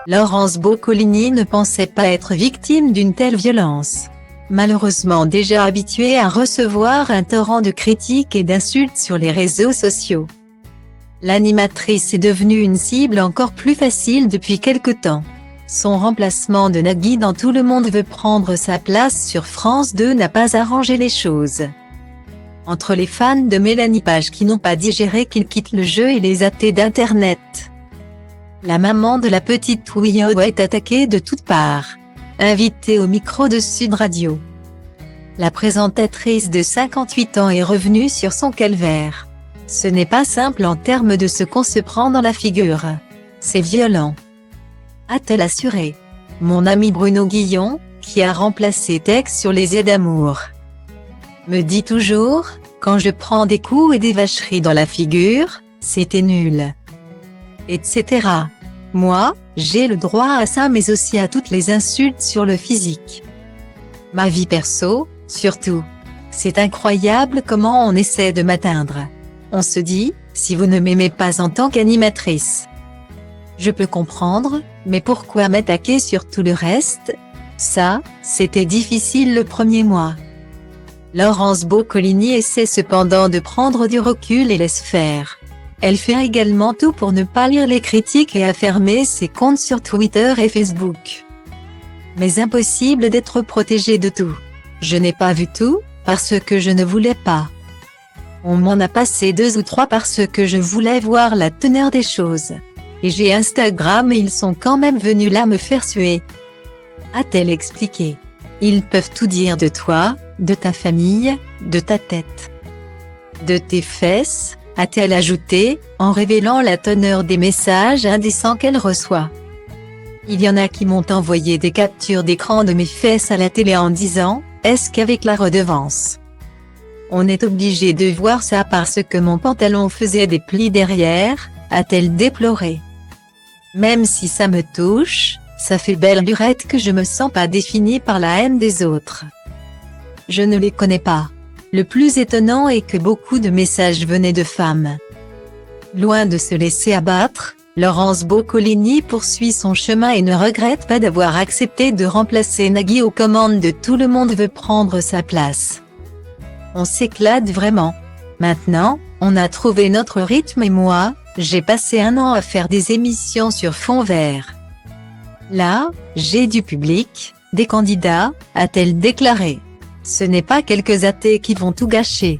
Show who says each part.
Speaker 1: Laurence Boccolini ne pensait pas être victime d'une telle violence. Malheureusement déjà habituée à recevoir un torrent de critiques et d'insultes sur les réseaux sociaux, l'animatrice est devenue une cible encore plus facile depuis quelque temps. Son remplacement de Nagui dans Tout le monde veut prendre sa place sur France 2 n'a pas arrangé les choses. Entre les fans de Mélanie Page qui n'ont pas digéré qu'il quitte le jeu et les athées d'Internet, la maman de la petite Twio est attaquée de toutes parts. Invitée au micro de Sud Radio, la présentatrice de 58 ans est revenue sur son calvaire. Ce n'est pas simple en termes de ce qu'on se prend dans la figure. C'est violent, a-t-elle assuré. Mon ami Bruno Guillon, qui a remplacé Tex sur Les Aides d'amour, me dit toujours, quand je prends des coups et des vacheries dans la figure, c'était nul, etc. Moi, j'ai le droit à ça mais aussi à toutes les insultes sur le physique. Ma vie perso, surtout. C'est incroyable comment on essaie de m'atteindre. On se dit, si vous ne m'aimez pas en tant qu'animatrice, je peux comprendre, mais pourquoi m'attaquer sur tout le reste? Ça, c'était difficile le premier mois. Laurence Boccolini essaie cependant de prendre du recul et laisse faire. Elle fait également tout pour ne pas lire les critiques et a fermé ses comptes sur Twitter et Facebook. Mais impossible d'être protégée de tout. Je n'ai pas vu tout, parce que je ne voulais pas. On m'en a passé 2 ou 3 parce que je voulais voir la teneur des choses. Et j'ai Instagram et ils sont quand même venus là me faire suer, a-t-elle expliqué. Ils peuvent tout dire de toi, de ta famille, de ta tête, de tes fesses, a-t-elle ajouté, en révélant la teneur des messages indécents qu'elle reçoit. Il y en a qui m'ont envoyé des captures d'écran de mes fesses à la télé en disant, est-ce qu'avec la redevance, on est obligé de voir ça parce que mon pantalon faisait des plis derrière, a-t-elle déploré. Même si ça me touche, ça fait belle lurette que je me sens pas définie par la haine des autres. Je ne les connais pas. Le plus étonnant est que beaucoup de messages venaient de femmes. Loin de se laisser abattre, Laurence Boccolini poursuit son chemin et ne regrette pas d'avoir accepté de remplacer Nagui aux commandes de Tout le monde veut prendre sa place. On s'éclate vraiment. Maintenant, on a trouvé notre rythme et moi, j'ai passé 1 an à faire des émissions sur fond vert. Là, j'ai du public, des candidats, a-t-elle déclaré. Ce n'est pas quelques athées qui vont tout gâcher.